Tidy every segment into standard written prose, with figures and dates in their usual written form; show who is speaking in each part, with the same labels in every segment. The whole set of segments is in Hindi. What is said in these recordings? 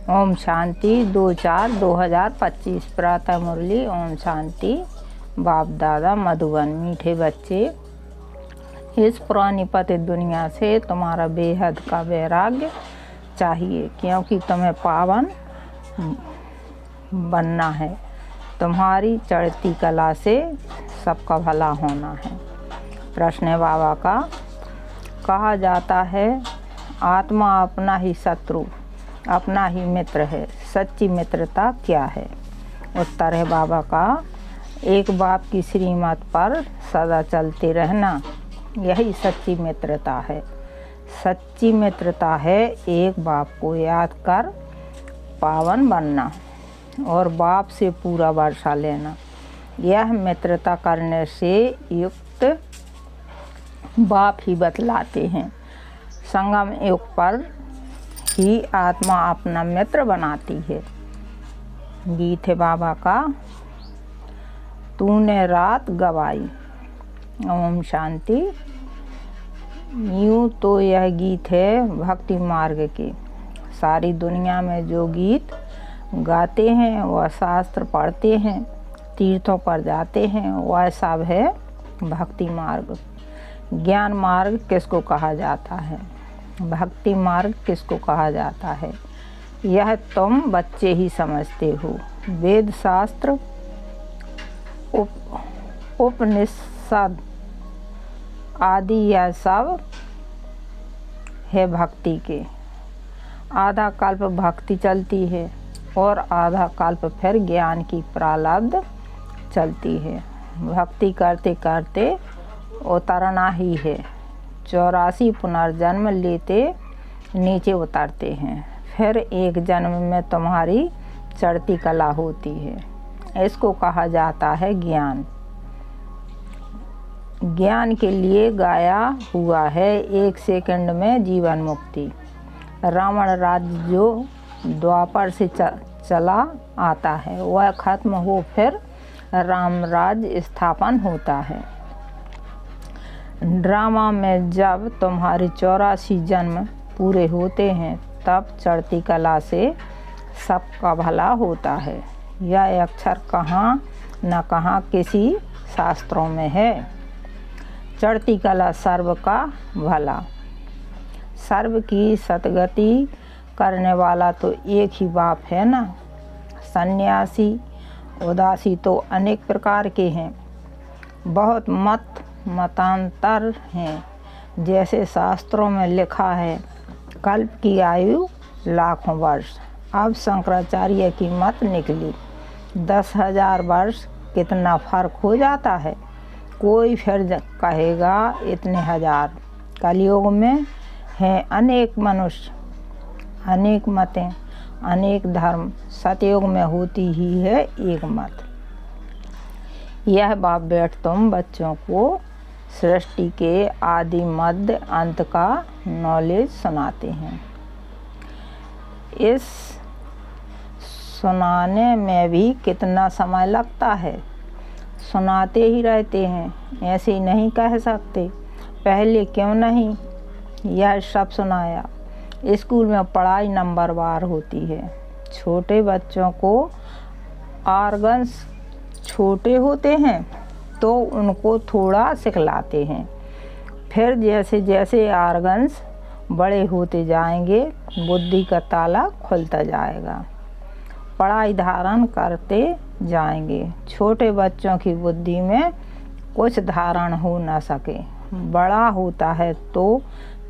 Speaker 1: ओम शांति 2/4/2025 प्रातः मुरली। ओम शांति। बाप दादा मधुबन। मीठे बच्चे, इस पुरानी पतित दुनिया से तुम्हारा बेहद का वैराग्य चाहिए, क्योंकि तुम्हें पावन बनना है। तुम्हारी चढ़ती कला से सबका भला होना है। प्रश्न है बाबा का। कहा जाता है आत्मा अपना ही शत्रु, अपना ही मित्र है। सच्ची मित्रता क्या है? उत्तर है बाबा का, एक बाप की श्रीमत पर सदा चलते रहना, यही सच्ची मित्रता है। सच्ची मित्रता है एक बाप को याद कर पावन बनना और बाप से पूरा वर्षा लेना। यह मित्रता करने से युक्त बाप ही बतलाते हैं। संगम युग पर ही आत्मा अपना मित्र बनाती है। गीत है बाबा का। तूने रात गवाई। ओम शांति। यूँ तो यह गीत है भक्ति मार्ग के। सारी दुनिया में जो गीत गाते हैं वह शास्त्र पढ़ते हैं, तीर्थों पर जाते हैं, वह सब है भक्ति मार्ग। ज्ञान मार्ग किसको कहा जाता है? भक्ति मार्ग किसको कहा जाता है? यह तुम बच्चे ही समझते हो। वेद शास्त्र, उपनिषद आदि यह सब है भक्ति के। आधा कल्प भक्ति चलती है और आधा कल्प फिर ज्ञान की प्रारब्ध चलती है। भक्ति करते करते उतरना ही है। 84 पुनर्जन्म लेते नीचे उतरते हैं, फिर एक जन्म में तुम्हारी चढ़ती कला होती है। इसको कहा जाता है ज्ञान। ज्ञान के लिए गाया हुआ है 1 सेकंड में जीवन मुक्ति। रावण राज्य जो द्वापर से चला आता है वह खत्म हो फिर राम राज्य स्थापन होता है। ड्रामा में जब तुम्हारे 84 जन्म पूरे होते हैं तब चढ़ती कला से सबका भला होता है। यह अक्षर कहाँ न कहाँ किसी शास्त्रों में है। चढ़ती कला सर्व का भला। सर्व की सतगति करने वाला तो एक ही बाप है ना। सन्यासी उदासी तो अनेक प्रकार के हैं, बहुत मतांतर हैं। जैसे शास्त्रों में लिखा है कल्प की आयु लाखों वर्ष। अब शंकराचार्य की मत निकली 10,000 वर्ष, कितना फर्क हो जाता है। कोई फिर कहेगा इतने हजार। कलयुग में हैं अनेक मनुष्य, अनेक मतें, अनेक धर्म। सतयुग में होती ही है एक मत। यह बाप बैठ तुम बच्चों को सृष्टि के आदि मध्य अंत का नॉलेज सुनाते हैं। इस सुनाने में भी कितना समय लगता है। सुनाते ही रहते हैं, ऐसे ही नहीं कह सकते पहले क्यों नहीं यह सब सुनाया। स्कूल में पढ़ाई नंबरवार होती है। छोटे बच्चों को ऑर्गन्स छोटे होते हैं तो उनको थोड़ा सिखलाते हैं, फिर जैसे जैसे ऑर्गन्स बड़े होते जाएंगे बुद्धि का ताला खुलता जाएगा, पढ़ाई धारण करते जाएंगे। छोटे बच्चों की बुद्धि में कुछ धारण हो न सके, बड़ा होता है तो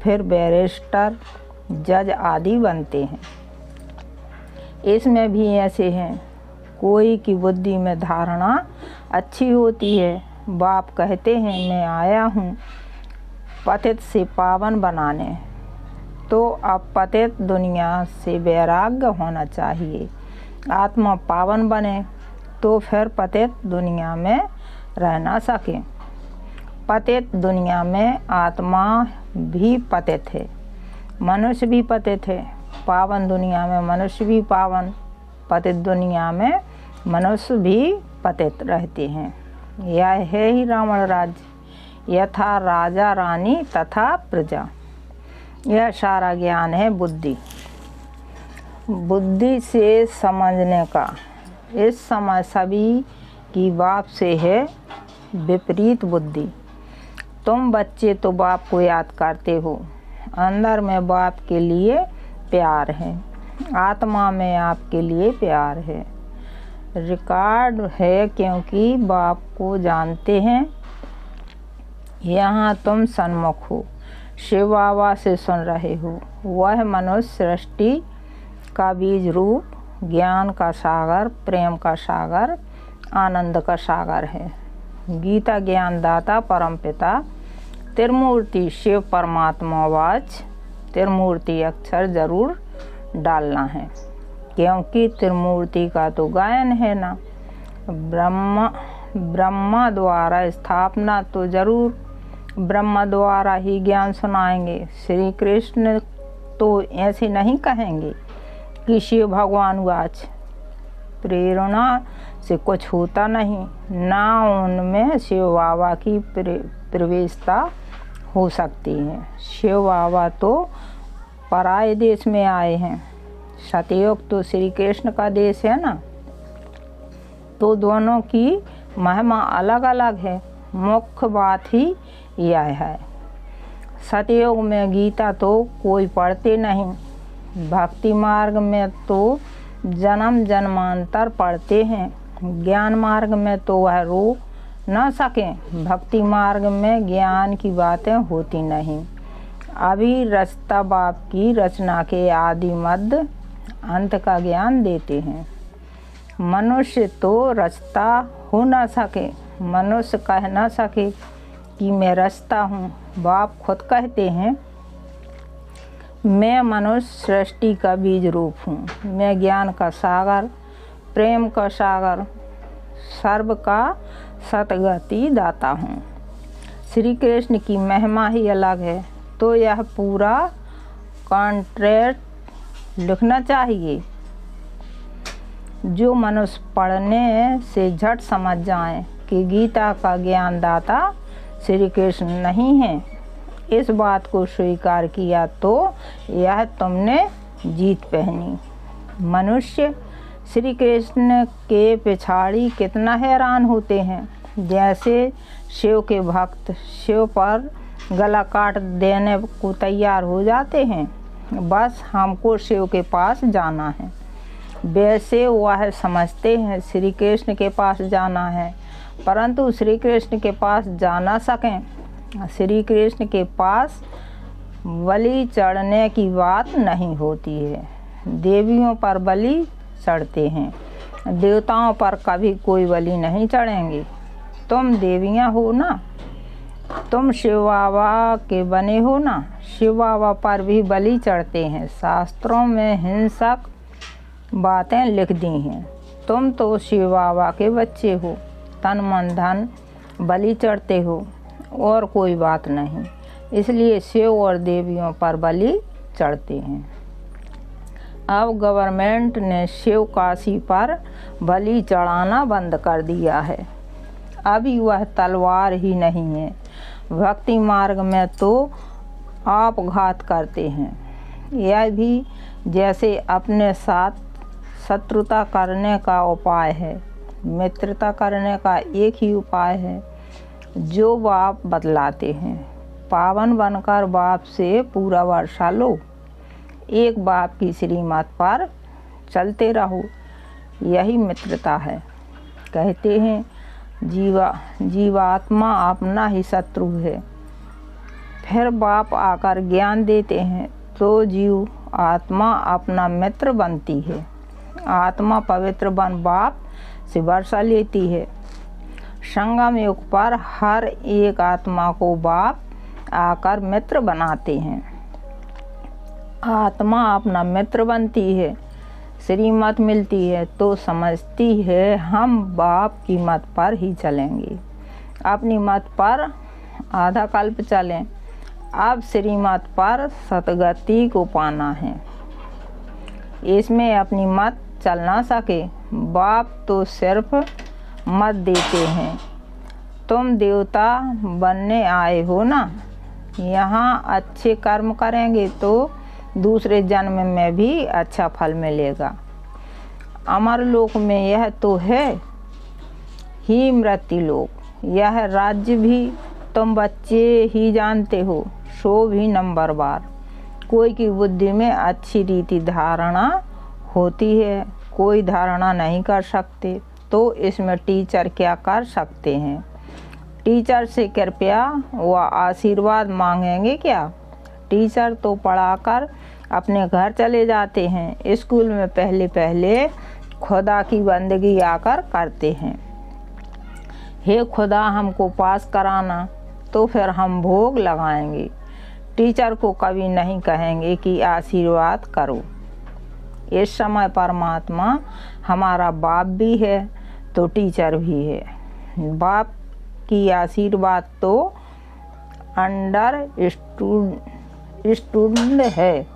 Speaker 1: फिर बैरिस्टर, जज आदि बनते हैं। इसमें भी ऐसे हैं, कोई की बुद्धि में धारणा अच्छी होती है। बाप कहते हैं मैं आया हूँ पतित से पावन बनाने, तो अब पतित दुनिया से वैराग्य होना चाहिए। आत्मा पावन बने तो फिर पतित दुनिया में रह ना सके। पतित दुनिया में आत्मा भी पतित है, मनुष्य भी पतित है। पावन दुनिया में मनुष्य भी पावन, पतित दुनिया में मनुष्य भी पतित रहते हैं। यह है ही रावण राज्य। यथा राजा रानी तथा प्रजा। यह सारा ज्ञान है बुद्धि। बुद्धि से समझने का। इस समय सभी की बाप से है विपरीत बुद्धि। तुम बच्चे तो बाप को याद करते हो, अंदर में बाप के लिए प्यार है, आत्मा में आपके लिए प्यार है। रिकॉर्ड है क्योंकि बाप को जानते हैं। यहाँ तुम सन्मुख हो, शिव बाबा से सुन रहे हो। वह मनुष्य सृष्टि का बीज रूप ज्ञान का सागर, प्रेम का सागर, आनंद का सागर है। गीता ज्ञानदाता परमपिता त्रिमूर्ति शिव परमात्मा वाच। त्रिमूर्ति अक्षर जरूर डालना है क्योंकि त्रिमूर्ति का तो गायन है ना। ब्रह्मा द्वारा स्थापना तो जरूर ब्रह्मा द्वारा ही ज्ञान सुनाएंगे। श्री कृष्ण तो ऐसे नहीं कहेंगे कि शिव भगवान वाच। प्रेरणा से कुछ होता नहीं, ना उनमें शिव बाबा की प्रवेशता हो सकती है। शिव बाबा तो पराये देश में आए हैं, सतयुग तो श्री कृष्ण का देश है ना। तो दोनों की महिमा अलग अलग है। मुख्य बात ही यह है। सतयुग में गीता तो कोई पढ़ते नहीं, भक्ति मार्ग में तो जन्म जन्मांतर पढ़ते हैं। ज्ञान मार्ग में तो वह रो न सकें। भक्ति मार्ग में ज्ञान की बातें होती नहीं। अभी रचता बाप की रचना के आदि मध्य अंत का ज्ञान देते हैं। मनुष्य तो रचता हो न सके, मनुष्य कह न सके कि मैं रचता हूँ। बाप खुद कहते हैं, मैं मनुष्य सृष्टि का बीज रूप हूँ। मैं ज्ञान का सागर, प्रेम का सागर, सर्व का सतगति दाता हूँ। श्री कृष्ण की महिमा ही अलग है। तो यह पूरा कॉन्ट्रैक्ट लिखना चाहिए जो मनुष्य पढ़ने से झट समझ जाए कि गीता का ज्ञानदाता श्री कृष्ण नहीं है। इस बात को स्वीकार किया तो यह तुमने जीत पहनी। मनुष्य श्री कृष्ण के पिछाड़ी कितना हैरान होते हैं। जैसे शिव के भक्त शिव पर गला काट देने को तैयार हो जाते हैं, बस हमको शिव के पास जाना है। वैसे वह समझते हैं श्री कृष्ण के पास जाना है, परंतु श्री कृष्ण के पास जा ना सकें। श्री कृष्ण के पास बलि चढ़ने की बात नहीं होती है। देवियों पर बलि चढ़ते हैं, देवताओं पर कभी कोई बलि नहीं चढ़ेंगे। तुम देवियाँ हो ना, तुम शिव बाबा के बने हो ना। शिव बाबा पर भी बलि चढ़ते हैं। शास्त्रों में हिंसक बातें लिख दी हैं। तुम तो शिव बाबा के बच्चे हो, तन मन धन बलि चढ़ते हो और कोई बात नहीं। इसलिए शिव और देवियों पर बलि चढ़ते हैं। अब गवर्नमेंट ने शिव काशी पर बलि चढ़ाना बंद कर दिया है। अभी वह तलवार ही नहीं है। भक्ति मार्ग में तो आप घात करते हैं। यह भी जैसे अपने साथ शत्रुता करने का उपाय है, मित्रता करने का एक ही उपाय है जो बाप बतलाते हैं। पावन बनकर बाप से पूरा वर्षा लो, एक बाप की श्रीमत पर चलते रहो, यही मित्रता है। कहते हैं जीवात्मा अपना ही शत्रु है। फिर बाप आकर ज्ञान देते हैं तो जीव आत्मा अपना मित्र बनती है। आत्मा पवित्र बन बाप से वर्षा लेती है। संगम युग पर हर एक आत्मा को बाप आकर मित्र बनाते हैं। आत्मा अपना मित्र बनती है, श्रीमत मिलती है तो समझती है हम बाप की मत पर ही चलेंगे। अपनी मत पर आधा कल्प चलें, अब श्रीमत पर सतगति को पाना है। इसमें अपनी मत चल ना सके। बाप तो सिर्फ मत देते हैं। तुम देवता बनने आए हो ना, यहाँ अच्छे कर्म करेंगे तो दूसरे जन्म में भी अच्छा फल मिलेगा। अमरलोक में यह तो है ही मृत्युलोक। यह राज्य भी तुम बच्चे ही जानते हो, सो भी नंबरवार। कोई की बुद्धि में अच्छी रीति धारणा होती है, कोई धारणा नहीं कर सकते, तो इसमें टीचर क्या कर सकते हैं? टीचर से कृपया व आशीर्वाद मांगेंगे क्या? टीचर तो पढ़ाकर अपने घर चले जाते हैं। स्कूल में पहले पहले खुदा की बंदगी आकर करते हैं। हे खुदा, हमको पास कराना, तो फिर हम भोग लगाएंगे। टीचर को कभी नहीं कहेंगे कि आशीर्वाद करो। इस समय परमात्मा हमारा बाप भी है तो टीचर भी है। बाप की आशीर्वाद तो अंडरस्टूड है।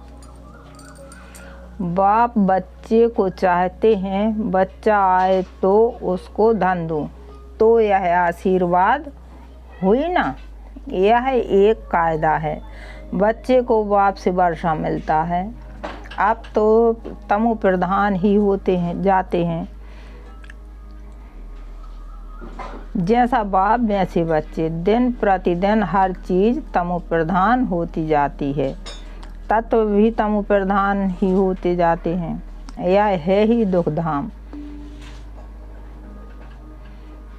Speaker 1: बाप बच्चे को चाहते हैं, बच्चा आए तो उसको धन दूं, तो यह आशीर्वाद हुई ना। यह एक कायदा है। बच्चे को बाप से वर्षा मिलता है। अब तो तमो प्रधान ही होते हैं जाते हैं। जैसा बाप वैसे बच्चे। दिन प्रतिदिन हर चीज़ तमो प्रधान होती जाती है। तत्व भी तमो प्रधान ही होते जाते हैं। यह है ही दुखधाम।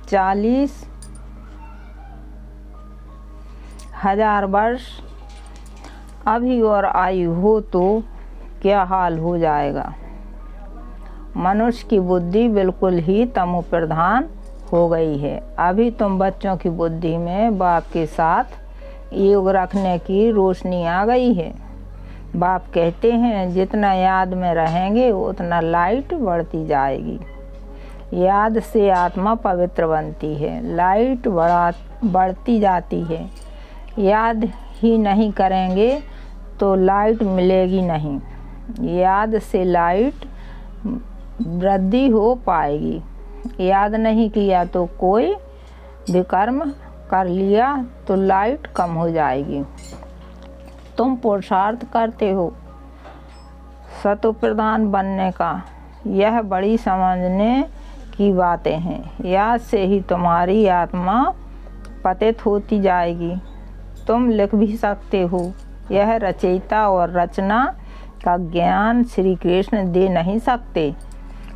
Speaker 1: 40,000 वर्ष अभी और आयु हो तो क्या हाल हो जाएगा। मनुष्य की बुद्धि बिल्कुल ही तमो प्रधान हो गई है। अभी तुम बच्चों की बुद्धि में बाप के साथ योग रखने की रोशनी आ गई है। बाप कहते हैं जितना याद में रहेंगे उतना लाइट बढ़ती जाएगी। याद से आत्मा पवित्र बनती है, लाइट बढ़ती जाती है। याद ही नहीं करेंगे तो लाइट मिलेगी नहीं। याद से लाइट वृद्धि हो पाएगी। याद नहीं किया तो कोई विकर्म कर लिया तो लाइट कम हो जाएगी। तुम पुरुषार्थ करते हो सतो प्रधान बनने का। यह बड़ी समझने की बातें हैं। याद से ही तुम्हारी आत्मा पतित होती जाएगी। तुम लिख भी सकते हो। यह रचयिता और रचना का ज्ञान श्री कृष्ण दे नहीं सकते।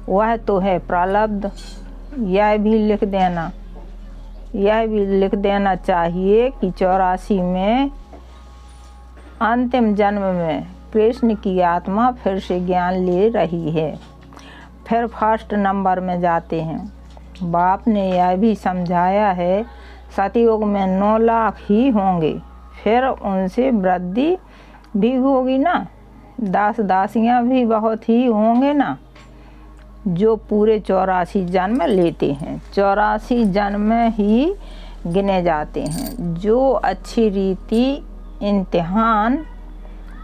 Speaker 1: वह तो है प्रारब्ध। यह भी लिख देना चाहिए कि 84 में अंतिम जन्म में कृष्ण की आत्मा फिर से ज्ञान ले रही है। फिर फर्स्ट नंबर में जाते हैं। बाप ने यह भी समझाया है सतयुग में 9 लाख ही होंगे, फिर उनसे वृद्धि भी होगी ना। दास दासियाँ भी बहुत ही होंगे ना, जो पूरे 84 जन्म लेते हैं। 84 जन्म ही गिने जाते हैं। जो अच्छी रीति इम्तिहान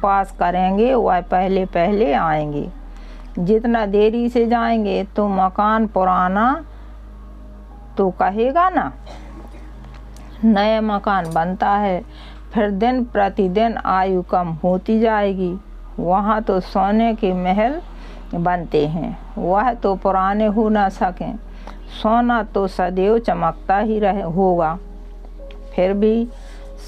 Speaker 1: पास करेंगे वह पहले पहले आएंगे। जितना देरी से जाएंगे तो मकान पुराना तो कहेगा ना। नया मकान बनता है, फिर दिन प्रतिदिन आयु कम होती जाएगी। वहाँ तो सोने के महल बनते हैं, वह तो पुराने हो ना सकें। सोना तो सदैव चमकता ही होगा। फिर भी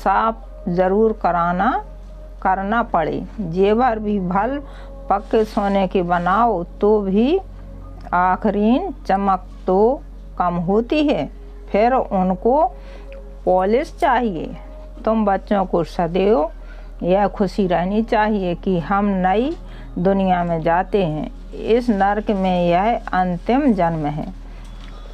Speaker 1: साफ ज़रूर करना पड़े। जेवर भी भल पक्के सोने के बनाओ तो भी आखिरीन चमक तो कम होती है। फिर उनको पॉलिश चाहिए। तुम बच्चों को सदैव यह खुशी रहनी चाहिए कि हम नई दुनिया में जाते हैं। इस नरक में यह अंतिम जन्म है।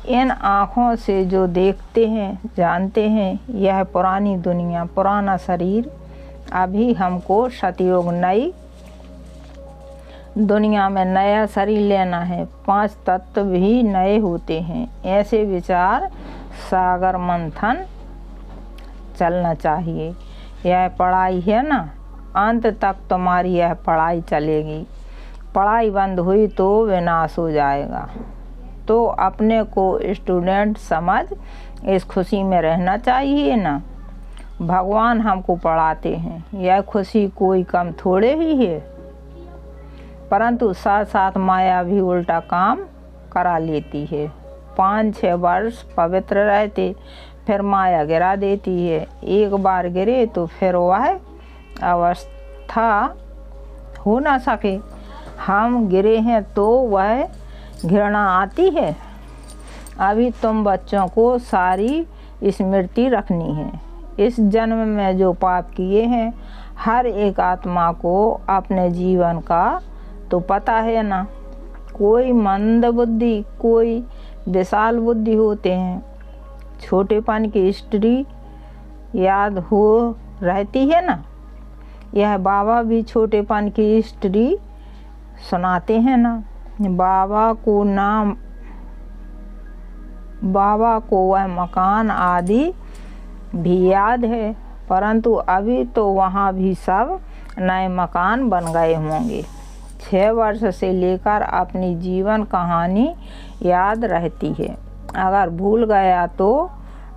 Speaker 1: इन आँखों से जो देखते हैं जानते हैं यह पुरानी दुनिया, पुराना शरीर। अभी हमको सतयुग नई दुनिया में नया शरीर लेना है। 5 तत्व भी नए होते हैं। ऐसे विचार सागर मंथन चलना चाहिए। यह पढ़ाई है ना, अंत तक तुम्हारी यह पढ़ाई चलेगी। पढ़ाई बंद हुई तो विनाश हो जाएगा। तो अपने को स्टूडेंट समझ इस खुशी में रहना चाहिए ना। भगवान हमको पढ़ाते हैं। यह खुशी कोई कम थोड़े ही है, परंतु साथ साथ माया भी उल्टा काम करा लेती है। 5-6 वर्ष पवित्र रहते, फिर माया गिरा देती है। एक बार गिरे तो फिर वह अवस्था हो ना सके। हम गिरे हैं तो वह घृणा आती है। अभी तुम बच्चों को सारी स्मृति रखनी है। इस जन्म में जो पाप किए हैं, हर एक आत्मा को अपने जीवन का तो पता है ना। कोई मंद बुद्धि, कोई विशाल बुद्धि होते हैं। छोटेपन की स्त्री याद हो रहती है ना। यह बाबा भी छोटेपन की स्त्री सुनाते हैं ना। बाबा को वह मकान आदि भी याद है, परंतु अभी तो वहाँ भी सब नए मकान बन गए होंगे। 6 वर्ष से लेकर अपनी जीवन कहानी याद रहती है। अगर भूल गया तो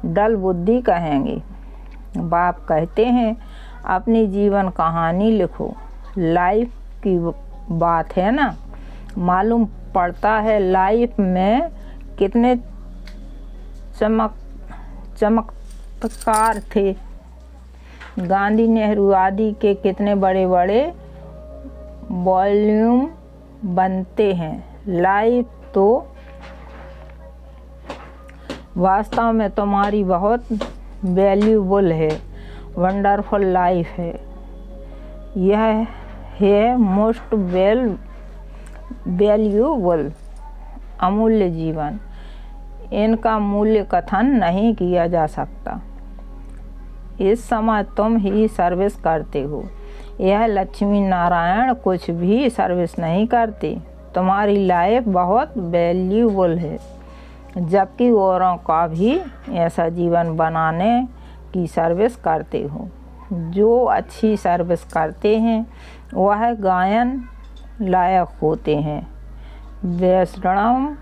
Speaker 1: डल बुद्धि कहेंगे। बाप कहते हैं अपनी जीवन कहानी लिखो। लाइफ की बात है ना। मालूम पड़ता है लाइफ में कितने चमत्कार थे। गांधी, नेहरू आदि के कितने बड़े बड़े वॉल्यूम बनते हैं। लाइफ तो वास्तव में तुम्हारी बहुत वैल्यूबल है, वंडरफुल लाइफ है। यह है मोस्ट वैल्यूबल, अमूल्य जीवन। इनका मूल्य कथन नहीं किया जा सकता। इस समय तुम ही सर्विस करते हो। यह लक्ष्मी नारायण कुछ भी सर्विस नहीं करते। तुम्हारी लाइफ बहुत वैल्यूबल है, जबकि औरों का भी ऐसा जीवन बनाने की सर्विस करते हो। जो अच्छी सर्विस करते हैं वह गायन लायक होते हैं। वैष्णव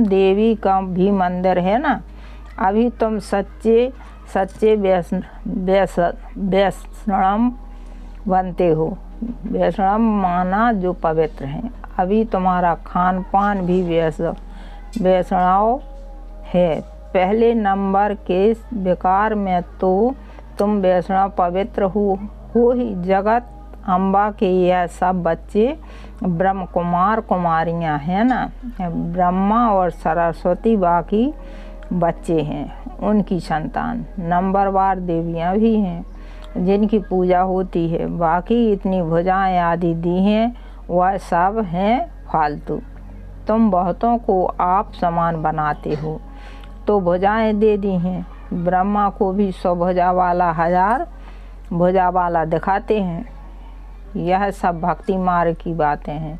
Speaker 1: देवी का भी मंदिर है ना। अभी तुम सच्चे वैष्णव बनते हो। वैष्णव माना जो पवित्र हैं। अभी तुम्हारा खान पान भी वैष्णव है। पहले नंबर के विकार में तो तुम वैष्णव पवित्र हो ही। जगत अम्बा के यह सब बच्चे ब्रह्म कुमार कुमारियाँ हैं ना। ब्रह्मा और सरस्वती बाकी बच्चे हैं, उनकी संतान। नंबरवार देवियाँ भी हैं जिनकी पूजा होती है। बाकी इतनी भुजाएं आदि दी हैं वह सब हैं फालतू। तुम बहुतों को आप समान बनाते हो तो भुजाएं दे दी हैं। ब्रह्मा को भी 100 भुजा वाला 1000 भुजा वाला दिखाते हैं। यह सब भक्ति मार्ग की बातें हैं।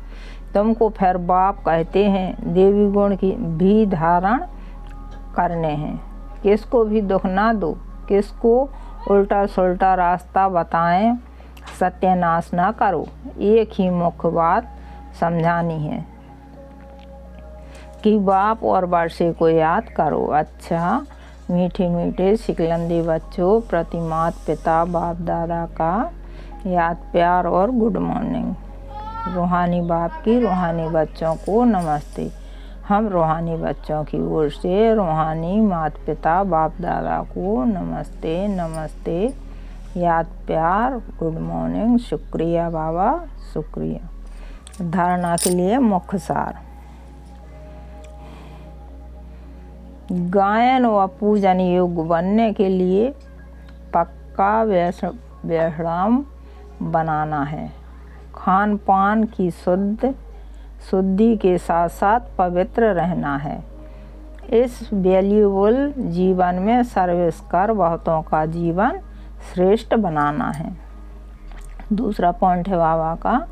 Speaker 1: तुमको फिर बाप कहते हैं देवी गुण की भी धारण करने हैं। किसको भी दुख ना दो, किसको उल्टा सुल्टा रास्ता बताएं, सत्यानाश ना करो। एक ही मुख्य बात समझानी है कि बाप और वर्षे को याद करो। अच्छा मीठे मीठे सिकलंदी बच्चों प्रति मात पिता बाप दादा का याद प्यार और गुड मॉर्निंग। रूहानी बाप की रूहानी बच्चों को नमस्ते। हम रूहानी बच्चों की ओर से रूहानी माता पिता बाप दादा को नमस्ते नमस्ते, याद प्यार, गुड मॉर्निंग, शुक्रिया बाबा शुक्रिया। धारणा के लिए मुख्य सार। गायन व पूजन योग्य बनने के लिए पक्का वैष्णव बनाना है। खान पान की शुद्धि के साथ साथ पवित्र रहना है। इस वैल्यूबल जीवन में सर्विस कर बहुतों का जीवन श्रेष्ठ बनाना है। दूसरा पॉइंट है बाबा का,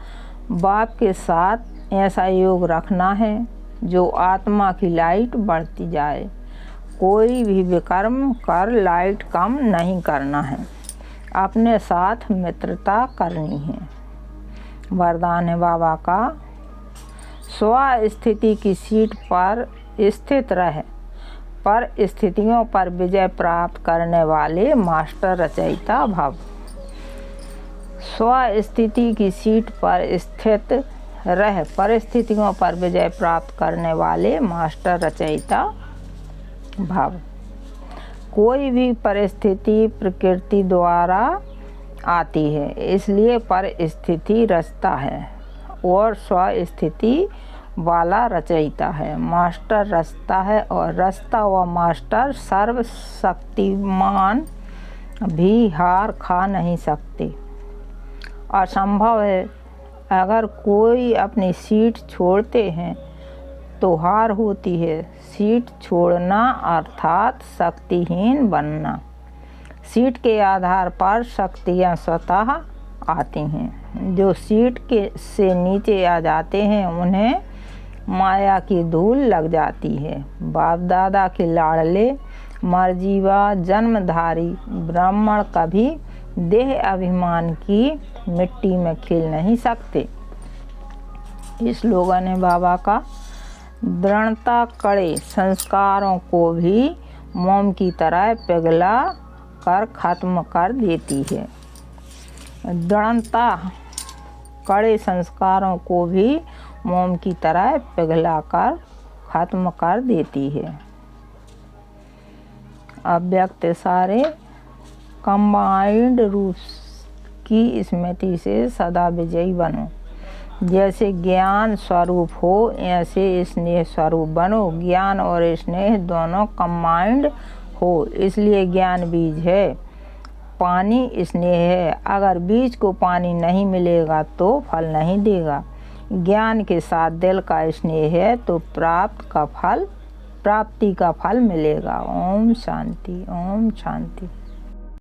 Speaker 1: बाप के साथ ऐसा योग रखना है जो आत्मा की लाइट बढ़ती जाए। कोई भी विकर्म कर लाइट कम नहीं करना है। अपने साथ मित्रता करनी है। वरदान है बाबा का, स्व स्थिति की सीट पर स्थित रह परिस्थितियों पर विजय प्राप्त करने वाले मास्टर रचयिता भव। स्वस्थिति की सीट पर स्थित रह परिस्थितियों पर विजय प्राप्त करने वाले मास्टर रचयिता भव। कोई भी परिस्थिति प्रकृति द्वारा आती है, इसलिए परिस्थिति रचता है और स्वस्थिति वाला रचयिता है। मास्टर रचता है और रचता हुआ मास्टर सर्वशक्तिमान भी हार खा नहीं सकते। असंभव है, अगर कोई अपनी सीट छोड़ते हैं तो हार होती है। सीट छोड़ना अर्थात शक्तिहीन बनना। सीट के आधार पर शक्तियाँ स्वतः आती हैं। जो सीट से नीचे आ जाते हैं उन्हें माया की धूल लग जाती है। बाप दादा के लाडले मरजीवा जन्मधारी ब्राह्मण कभी देह अभिमान की मिट्टी में खेल नहीं सकते। इस लोगों ने बाबा का दृढ़ता कड़े संस्कारों को भी मोम की तरह पिघला कर खत्म कर देती है। दृढ़ता कड़े संस्कारों को भी मोम की तरह पिघला कर खत्म कर देती है। अव्यक्त सारे कंबाइंड रूप की स्मृति से सदा विजयी बनो। जैसे ज्ञान स्वरूप हो ऐसे स्नेह स्वरूप बनो। ज्ञान और स्नेह दोनों कंबाइंड हो, इसलिए ज्ञान बीज है, पानी स्नेह है। अगर बीज को पानी नहीं मिलेगा तो फल नहीं देगा। ज्ञान के साथ दिल का स्नेह है तो प्राप्ति का फल मिलेगा। ओम शांति, ओम शांति।